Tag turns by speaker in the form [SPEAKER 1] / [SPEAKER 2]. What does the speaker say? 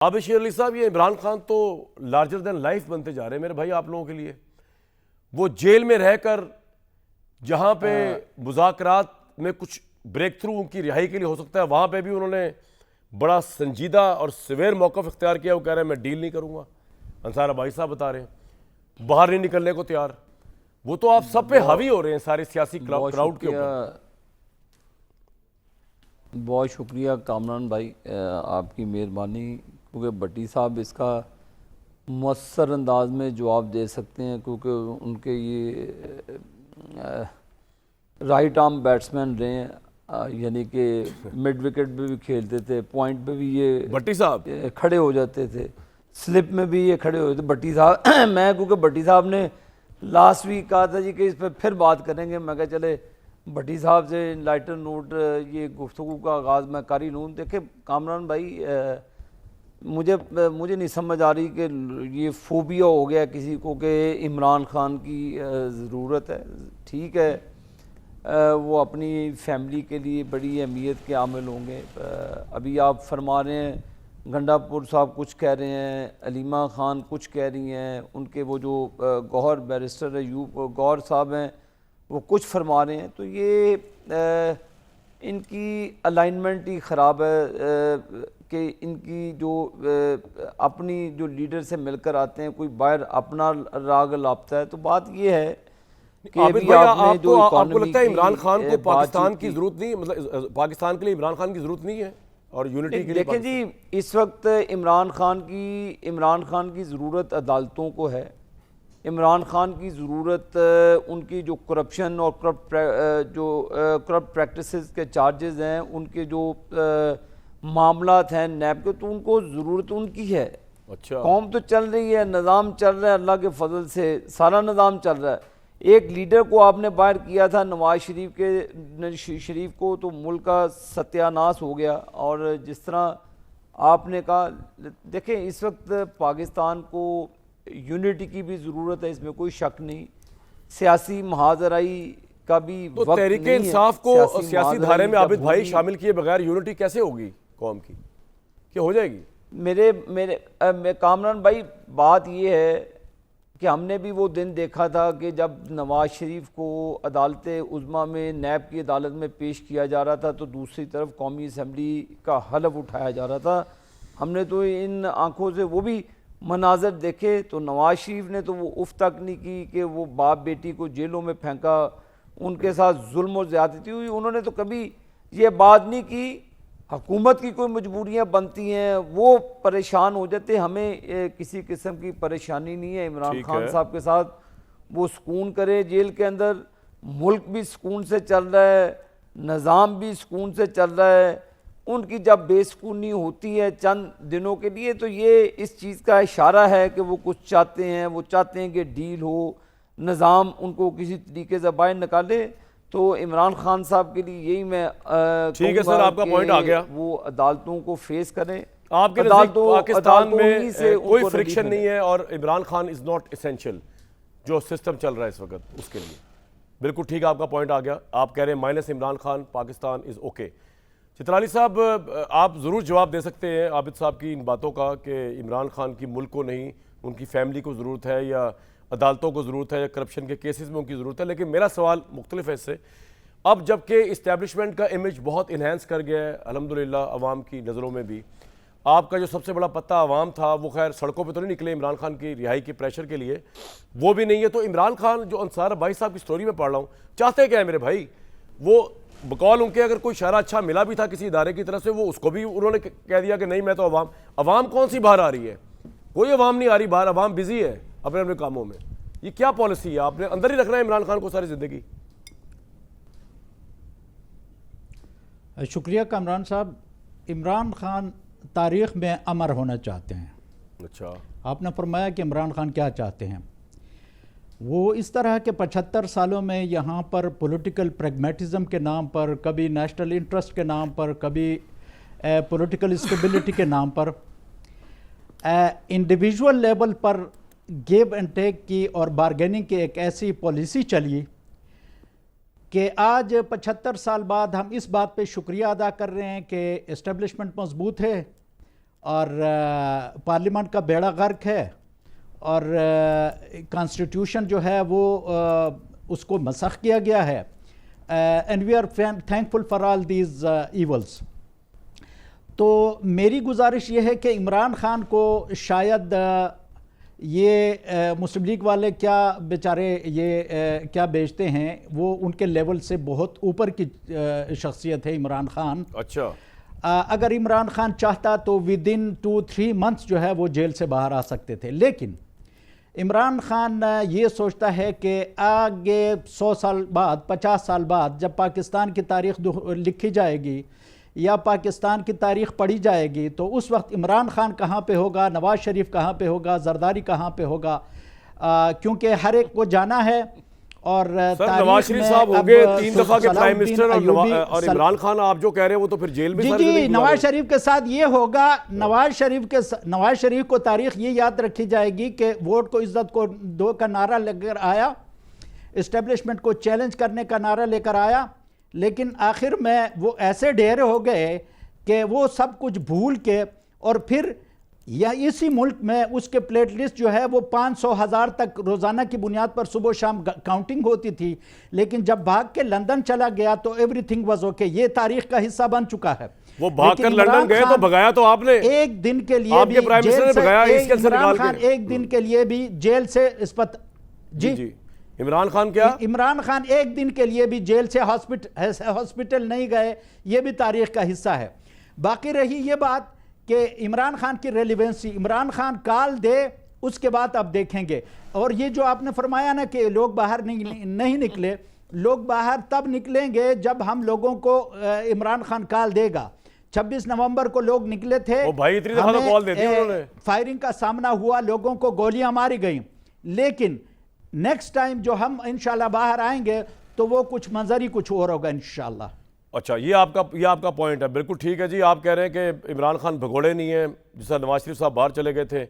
[SPEAKER 1] आबिद शेर अली साहब, ये इमरान खान तो लार्जर देन लाइफ बनते जा रहे हैं मेरे भाई आप लोगों के लिए। वो जेल में रहकर जहां पे मुज़ाकरात में कुछ ब्रेक थ्रू उनकी रिहाई के लिए हो सकता है, वहां पे भी उन्होंने बड़ा संजीदा और सिवियर मौक़िफ़ इख्तियार किया। वो कह रहे हैं मैं डील नहीं करूंगा। अंसार भाई साहब बता रहे हैं बाहर नहीं निकलने को तैयार। वो तो आप सब पे हावी हो रहे हैं सारे सियासी क्राउड के ऊपर।
[SPEAKER 2] बहुत शुक्रिया कामरान भाई, आपकी मेहरबानी, क्योंकि भट्टी साहब इसका मौसर अंदाज में जवाब दे सकते हैं, क्योंकि उनके ये राइट आर्म बैट्समैन रहे हैं, यानी कि मिड विकेट पे भी खेलते थे, पॉइंट पे भी ये
[SPEAKER 1] भट्टी साहब
[SPEAKER 2] खड़े हो जाते थे, स्लिप में भी ये खड़े हो जाते भट्टी साहब। मैं क्योंकि भट्टी साहब ने लास्ट वीक कहा था जी कि इस पर फिर बात करेंगे, मैं कहा चले भट्टी साहब से लाइटर नोट ये गुफ्तगू का आगाज़ मैं कर ही लूँ। देखे कामरान भाई, मुझे नहीं समझ आ रही कि ये फोबिया हो गया किसी को कि इमरान खान की ज़रूरत है। ठीक है, वो अपनी फैमिली के लिए बड़ी अहमियत के आमिल होंगे। अभी आप फरमा रहे हैं गंडापुर साहब कुछ कह रहे हैं, अलीमा खान कुछ कह रही हैं, उनके वो जो गौहर बैरिस्टर है गौहर साहब हैं वो कुछ फरमा रहे हैं। तो ये इनकी अलाइनमेंट ही ख़राब है कि इनकी जो अपनी जो लीडर से मिलकर आते हैं, कोई बाहर अपना राग लापता है। तो बात ये है कि
[SPEAKER 1] आबिद भाई, आपको लगता है इमरान खान को पाकिस्तान की जरूरत नहीं, मतलब पाकिस्तान के लिए इमरान खान की जरूरत नहीं है और यूनिटी के लिए?
[SPEAKER 2] देखें जी, इस वक्त इमरान खान की ज़रूरत अदालतों को है। इमरान खान की ज़रूरत उनकी जो करप्शन और करप्ट प्रैक्टिसेस के चार्जेस हैं, उनके जो मामलात हैं नैब के, तो उनको ज़रूरत उनकी है।
[SPEAKER 1] अच्छा,
[SPEAKER 2] कौम तो चल रही है, निज़ाम चल रहा है, अल्लाह के फजल से सारा निज़ाम चल रहा है। एक लीडर को आपने बाहर किया था नवाज शरीफ को, तो मुल्क का सत्यानाश हो गया। और जिस तरह आपने कहा, देखें इस वक्त पाकिस्तान को यूनिटी की भी ज़रूरत है, इसमें कोई शक नहीं। सियासी महाजराई का भी
[SPEAKER 1] तो
[SPEAKER 2] वक्त
[SPEAKER 1] तहरीक
[SPEAKER 2] नहीं है।
[SPEAKER 1] इंसाफ को सियासी धारे में आबिद भाई
[SPEAKER 2] होगी,
[SPEAKER 1] शामिल किए बगैर यूनिटी कैसे होगी कौम की? क्या हो जाएगी?
[SPEAKER 2] मेरे कामरान भाई, बात ये है कि हमने भी वो दिन देखा था कि जब नवाज शरीफ को अदालत उज़्मा में नैब की अदालत में पेश किया जा रहा था, तो दूसरी तरफ कौमी असम्बली का हलफ उठाया जा रहा था। हमने तो इन आंखों से वो भी मनाजर देखे। तो नवाज शरीफ ने तो वो उफ तक नहीं की कि वो बाप बेटी को जेलों में फेंका, उनके साथ जुल्म और ज़्यादती हुई। उन्होंने तो कभी ये बात नहीं की। हुकूमत की कोई मजबूरियां बनती हैं, वो परेशान हो जाते, हमें किसी किस्म की परेशानी नहीं है। इमरान खान साहब के साथ वो सुकून करे जेल के अंदर, मुल्क भी सुकून से चल रहा है, निज़ाम भी सुकून से चल रहा है। उनकी जब बेसुकूनी होती है चंद दिनों के लिए, तो ये इस चीज़ का इशारा है कि वो कुछ चाहते हैं। वो चाहते हैं कि डील हो, निज़ाम उनको किसी तरीके से बाहर निकाले। तो इमरान खान साहब के लिए यही मैं
[SPEAKER 1] ठीक है सर, आपका पॉइंट आ गया।
[SPEAKER 2] वो अदालतों को फेस करें।
[SPEAKER 1] आपके नजदीक पाकिस्तान में कोई फ्रिक्शन नहीं है और Imran Khan is not essential जो सिस्टम चल रहा है इस वक्त उसके लिए। बिल्कुल ठीक है, आपका पॉइंट आ गया। आप कह रहे हैं minus Imran Khan Pakistan is okay. Chitrali साहब, आप ज़रूर जवाब दे सकते हैं आबिद साहब की इन बातों का कि इमरान खान की मुल्क को नहीं, उनकी फैमिली को ज़रूरत है, या अदालतों को ज़रूरत है, या करप्शन के केसेस में उनकी ज़रूरत है। लेकिन मेरा सवाल मुख्तलिफ है इससे। अब जबकि इस्टेब्लिशमेंट का इमेज बहुत इन्हेंस कर गया है अल्हम्दुलिल्लाह अवाम की नज़रों में भी, आपका जो सबसे बड़ा पत्ता अवाम था वो खैर सड़कों पे तो नहीं निकले इमरान खान की रिहाई के प्रेशर के लिए, वो भी नहीं है। तो इमरान खान जो अंसार भाई साहब की स्टोरी में पढ़ रहा हूँ, चाहते क्या है मेरे भाई? वो बकौल उनके अगर कोई इशारा अच्छा मिला भी था किसी इदारे की तरफ से, वो उसको भी उन्होंने कह दिया कि नहीं मैं तो अवाम कौन सी बाहर आ रही है? कोई अवाम नहीं आ रही बाहर, अवाम बिजी है अपने अपने कामों में। ये क्या पॉलिसी है? आपने अंदर ही रखना है इमरान खान को सारी जिंदगी?
[SPEAKER 3] शुक्रिया कामरान साहब। इमरान खान तारीख़ में अमर होना चाहते हैं।
[SPEAKER 1] अच्छा,
[SPEAKER 3] आपने फरमाया कि इमरान खान क्या चाहते हैं। वो इस तरह के 75 सालों में यहाँ पर पॉलिटिकल प्रैग्मेटिज्म के नाम पर, कभी नेशनल इंटरेस्ट के नाम पर, कभी पॉलिटिकल स्टेबिलिटी के नाम पर, इंडिविजुअल लेवल पर गिव एंड टेक की और बारगेनिंग की एक ऐसी पॉलिसी चली कि आज 75 साल बाद हम इस बात पे शुक्रिया अदा कर रहे हैं कि इस्टेब्लिशमेंट मजबूत है और पार्लियामेंट का बेड़ा गर्क है और कॉन्स्टिट्यूशन जो है वो उसको मसख किया गया है। And we are thankful for all these evils. तो मेरी गुजारिश ये है कि इमरान खान को शायद ये मुस्लिम लीग वाले क्या बेचारे ये क्या बेचते हैं, वो उनके लेवल से बहुत ऊपर की शख्सियत है इमरान खान।
[SPEAKER 1] अच्छा,
[SPEAKER 3] अगर इमरान खान चाहता तो विद इन 2-3 मंथ्स जो है वो जेल से बाहर आ सकते थे, लेकिन इमरान खान ये सोचता है कि आगे 100 साल बाद, 50 साल बाद जब पाकिस्तान की तारीख लिखी जाएगी या पाकिस्तान की तारीख पढ़ी जाएगी तो उस वक्त इमरान खान कहाँ पे होगा, नवाज शरीफ कहाँ पे होगा, जरदारी कहाँ पे होगा, क्योंकि हर एक को जाना है। और
[SPEAKER 1] नवाज शरीफ साहब हो गए 3 दफा के प्राइम मिनिस्टर और इमरान खान आप जो कह रहे हैं वो तो फिर जेल में
[SPEAKER 3] जी नवाज शरीफ के साथ ये होगा। नवाज शरीफ को तारीख ये याद रखी जाएगी कि वोट को इज्जत को दो का नारा लेकर आया, इस्टेब्लिशमेंट को चैलेंज करने का नारा लेकर आया, लेकिन आखिर में वो ऐसे ढेर हो गए कि वो सब कुछ भूल के, और फिर या इसी मुल्क में उसके प्लेट लिस्ट जो है वो 500,000 तक रोज़ाना की बुनियाद पर सुबह शाम काउंटिंग होती थी, लेकिन जब भाग के लंदन चला गया तो एवरीथिंग वाज ओके। ये तारीख का हिस्सा बन चुका है।
[SPEAKER 1] वो भागकर लंदन गए तो भगाया तो आपने,
[SPEAKER 3] एक दिन के लिए भी
[SPEAKER 1] प्राइम मिनिस्टर ने भगाया,
[SPEAKER 3] इमरान खान एक दिन के लिए भी जेल से
[SPEAKER 1] जी इमरान खान क्या,
[SPEAKER 3] इमरान खान एक दिन के लिए भी जेल से हॉस्पिटल नहीं गए, ये भी तारीख का हिस्सा है। बाकी रही ये बात कि इमरान खान की रेलिवेंसी, इमरान खान काल दे उसके बाद अब देखेंगे। और ये जो आपने फरमाया ना कि लोग बाहर नहीं निकले, लोग बाहर तब निकलेंगे जब हम लोगों को इमरान खान काल देगा। 26 नवंबर को लोग निकले थे,
[SPEAKER 1] वो भाई इतनी दफा तो कॉल दे दी उन्होंने,
[SPEAKER 3] फायरिंग का सामना हुआ, लोगों को गोलियां मारी गई, लेकिन नेक्स्ट टाइम जो हम इंशाल्लाह बाहर आएंगे तो वो कुछ मंजर ही कुछ और होगा इंशाल्लाह।
[SPEAKER 1] अच्छा, ये आपका पॉइंट है, बिल्कुल ठीक है जी। आप कह रहे हैं कि इमरान खान भगोड़े नहीं है, जिस तरह नवाज शरीफ साहब बाहर चले गए थे,